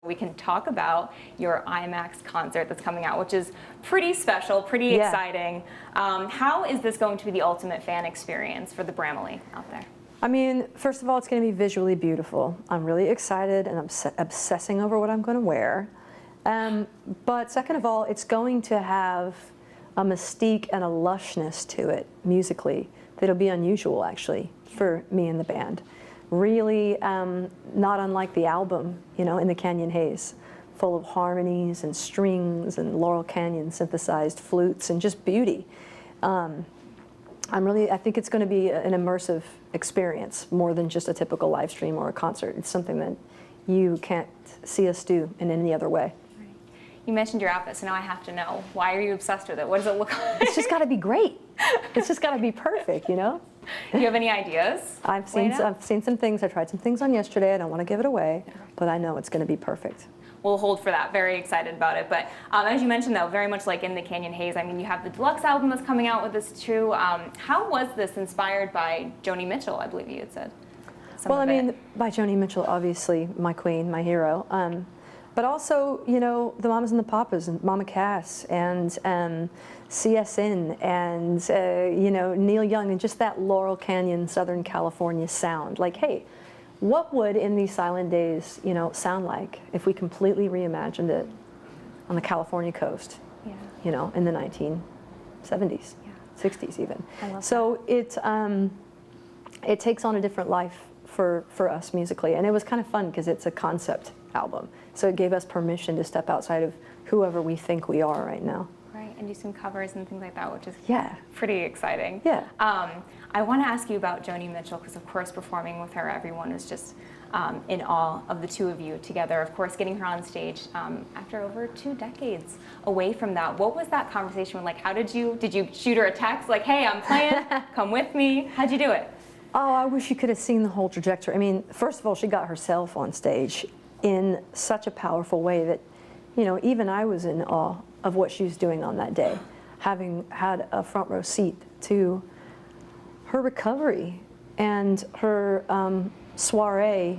We can talk about your IMAX concert that's coming out, which is pretty special, pretty exciting. How is this going to be the ultimate fan experience for the Bramley out there? I mean, first of all, it's going to be visually beautiful. I'm really excited and I'm obsessing over what I'm going to wear. But second of all, it's going to have a mystique and a lushness to it musically that'll be unusual, actually, for me and the band. Really not unlike the album, you know, in the Canyon Haze, full of harmonies and strings and Laurel Canyon synthesized flutes and just beauty. I think it's going to be an immersive experience more than just a typical live stream or a concert. It's something that you can't see us do in any other way. Right. You mentioned your outfit, so now I have to know, why are you obsessed with it? What does it look like? It's just got to be great. It's just got to be perfect, you know? Do you have any ideas? I've seen some things. I tried some things on yesterday. I don't want to give it away, but I know it's going to be perfect. We'll hold for that. Very excited about it. But as you mentioned, though, very much like in the Canyon Haze, I mean, you have the deluxe album that's coming out with this too. How was this inspired by Joni Mitchell, I believe you had said? Well, I mean, by Joni Mitchell, obviously, my queen, my hero. But also, you know, the Mamas and the Papas, and Mama Cass, and CSN, and, you know, Neil Young, and just that Laurel Canyon, Southern California sound. Like, hey, what would In These Silent Days, you know, sound like if we completely reimagined it on the California coast, you know, in the 1970s, 60s even. I love so that. It takes on a different life for us musically, and it was kind of fun because it's a concept album. So it gave us permission to step outside of whoever we think we are right now. Right, and do some covers and things like that, which is pretty exciting. Yeah. I want to ask you about Joni Mitchell, because of course performing with her, everyone was just in awe of the two of you together. Of course, getting her on stage after over 2 decades away from that. What was that conversation like? How did you shoot her a text like, hey, I'm playing, come with me? How'd you do it? Oh, I wish you could have seen the whole trajectory. I mean, first of all, she got herself on stage in such a powerful way that, you know, even I was in awe of what she was doing on that day, having had a front row seat to her recovery and her soiree,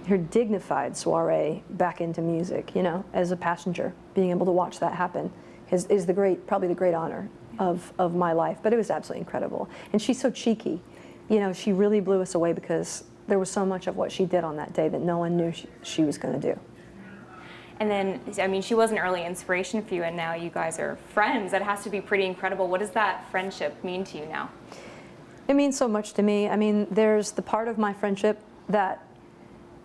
her dignified soiree back into music, you know, as a passenger, being able to watch that happen is probably the great honor of my life. But it was absolutely incredible. And she's so cheeky. You know, she really blew us away because there was so much of what she did on that day that no one knew she was going to do. And then, I mean, she was an early inspiration for you, and now you guys are friends. That has to be pretty incredible. What does that friendship mean to you now? It means so much to me. I mean, there's the part of my friendship that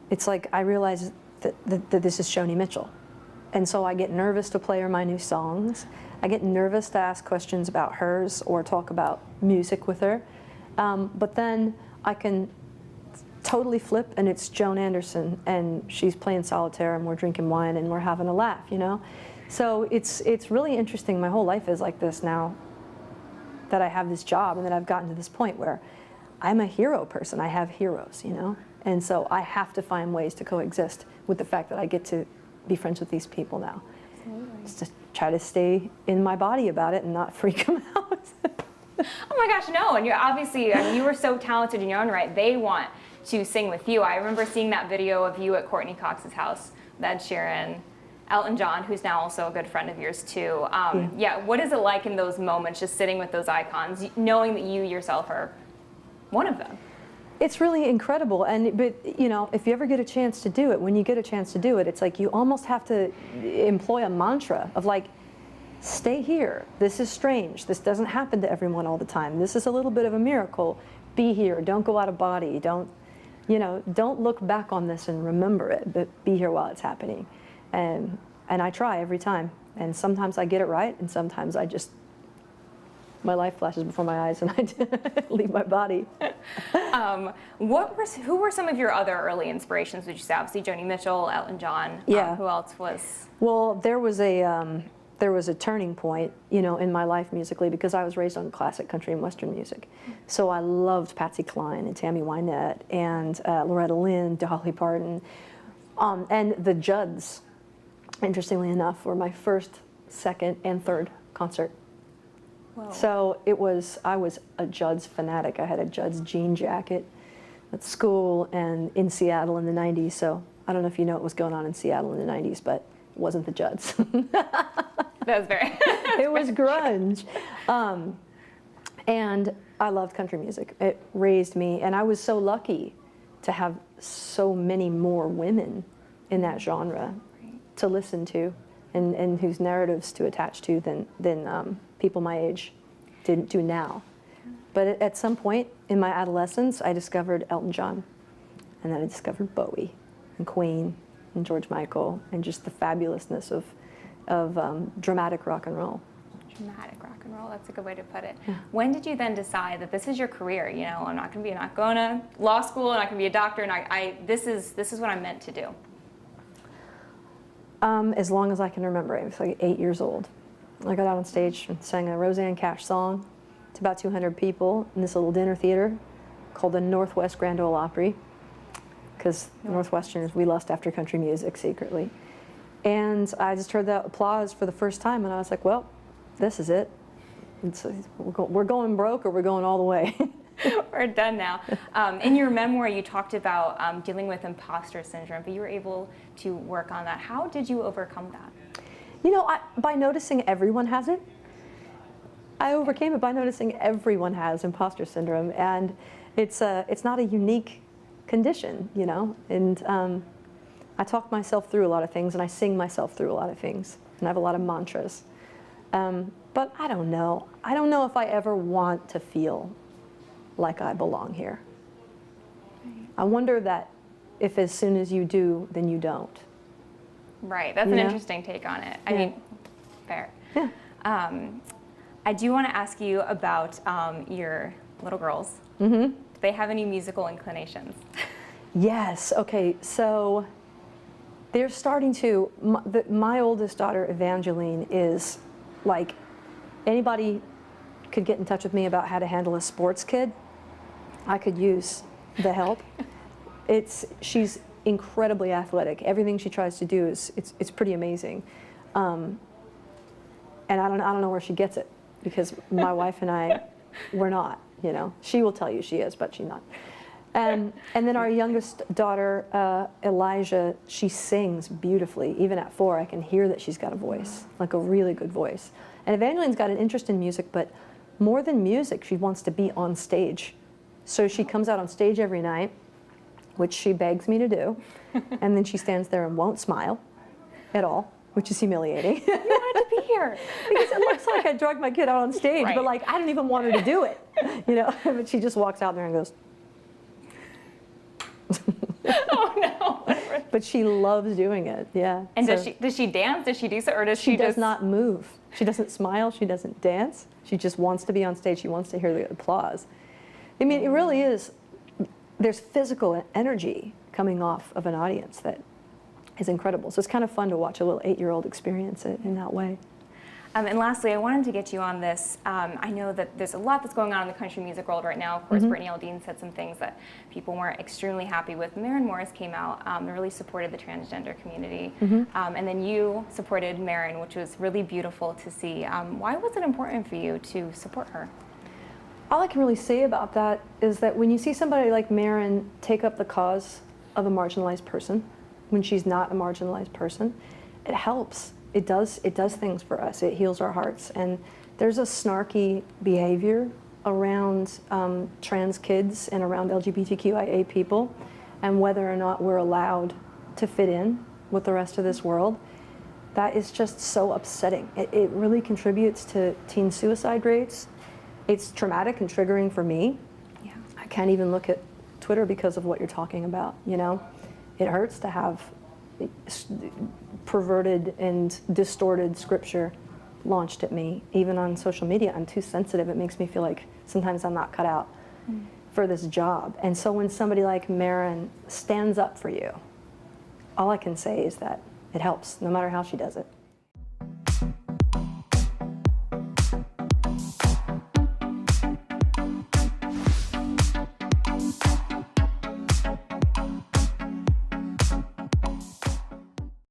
it's like I realize that this is Joni Mitchell. And so I get nervous to play her my new songs. I get nervous to ask questions about hers or talk about music with her. But then I can totally flip, and it's Joan Anderson, and she's playing solitaire, and we're drinking wine, and we're having a laugh, you know? So it's really interesting. My whole life is like this now that I have this job and that I've gotten to this point where I'm a hero person. I have heroes, you know? And so I have to find ways to coexist with the fact that I get to be friends with these people now. Absolutely. Just to try to stay in my body about it and not freak them out. Oh my gosh, no, and you're obviously, I mean, you were so talented in your own right. They want to sing with you. I remember seeing that video of you at Courtney Cox's house, Ed Sheeran, Elton John, who's now also a good friend of yours too. Yeah, what is it like in those moments, just sitting with those icons, knowing that you yourself are one of them? It's really incredible, but you know, if you ever get a chance to do it, when you get a chance to do it, it's like you almost have to employ a mantra of like, stay here. This is strange. This doesn't happen to everyone all the time. This is a little bit of a miracle. Be here. Don't go out of body. Don't, you know, don't look back on this and remember it, but be here while it's happening. And I try every time. And sometimes I get it right, and sometimes I just, my life flashes before my eyes and I leave my body. Who were some of your other early inspirations, would you say? Obviously Joni Mitchell, Elton John. Yeah. Who else was? Well, there was a turning point, you know, in my life musically, because I was raised on classic country and western music. So I loved Patsy Cline and Tammy Wynette and Loretta Lynn, Dolly Parton, and the Judds, interestingly enough, were my first, second, and third concert. Whoa. So I was a Judds fanatic. I had a Judds jean jacket at school and in Seattle in the 90s, so I don't know if you know what was going on in Seattle in the 90s, but it wasn't the Judds. That was very. It was grunge. And I loved country music. It raised me, and I was so lucky to have so many more women in that genre to listen to, and whose narratives to attach to than people my age do now. But at some point in my adolescence, I discovered Elton John, and then I discovered Bowie, and Queen, and George Michael, and just the fabulousness of dramatic rock and roll. Dramatic rock and roll, that's a good way to put it. Yeah. When did you then decide that this is your career? You know, I'm not going to law school, I'm not going to be a doctor, and this is what I'm meant to do. As long as I can remember, I was like 8 years old. I got out on stage and sang a Roseanne Cash song to about 200 people in this little dinner theater called the Northwest Grand Ole Opry, because Northwesterners, we lust after country music secretly. And I just heard that applause for the first time, and I was like, well, this is it. We're going broke, or we're going all the way. We're done now. In your memoir, you talked about dealing with imposter syndrome, but you were able to work on that. How did you overcome that? You know, by noticing everyone has it. I overcame it by noticing everyone has imposter syndrome, and it's not a unique condition, you know. And I talk myself through a lot of things, and I sing myself through a lot of things, and I have a lot of mantras. But I don't know. I don't know if I ever want to feel like I belong here. I wonder that if as soon as you do, then you don't. Right, that's an interesting take on it. I mean, fair. Yeah. I do want to ask you about your little girls. Mm-hmm. Do they have any musical inclinations? Yes, okay, so they're starting to, my oldest daughter, Evangeline, is like, anybody could get in touch with me about how to handle a sports kid, I could use the help. She's incredibly athletic. Everything she tries to do it's pretty amazing. And I don't know where she gets it, because my wife and I, we're not, you know. She will tell you she is, but she's not. And then our youngest daughter, Elijah, she sings beautifully. Even at 4, I can hear that she's got a voice, like a really good voice. And Evangeline's got an interest in music, but more than music, she wants to be on stage. So she comes out on stage every night, which she begs me to do, and then she stands there and won't smile at all, which is humiliating. You wanted to be here. Because it looks like I drugged my kid out on stage, Right. but like I don't even want her to do it, you know. But she just walks out there and goes. Oh no! But she loves doing it, yeah. And so does she dance? Does she do so, or does she she does just not move? She doesn't smile. She doesn't dance. She just wants to be on stage. She wants to hear the applause. I mean, it really is. There's physical energy coming off of an audience that is incredible. So it's kind of fun to watch a little 8-year-old experience it in that way. And lastly, I wanted to get you on this. I know that there's a lot that's going on in the country music world right now. Of course, Brittany Aldean said some things that people weren't extremely happy with. Maren Morris came out and really supported the transgender community. And then you supported Maren, which was really beautiful to see. Why was it important for you to support her? All I can really say about that is that when you see somebody like Maren take up the cause of a marginalized person, when she's not a marginalized person, it helps. It does things for us. It heals our hearts. And there's a snarky behavior around trans kids and around LGBTQIA people, and whether or not we're allowed to fit in with the rest of this world. That is just so upsetting. It really contributes to teen suicide rates. It's traumatic and triggering for me. Yeah. I can't even look at Twitter because of what you're talking about, you know? It hurts to have perverted and distorted scripture launched at me. Even on social media, I'm too sensitive. It makes me feel like sometimes I'm not cut out for this job. And so when somebody like Maren stands up for you, all I can say is that it helps, no matter how she does it.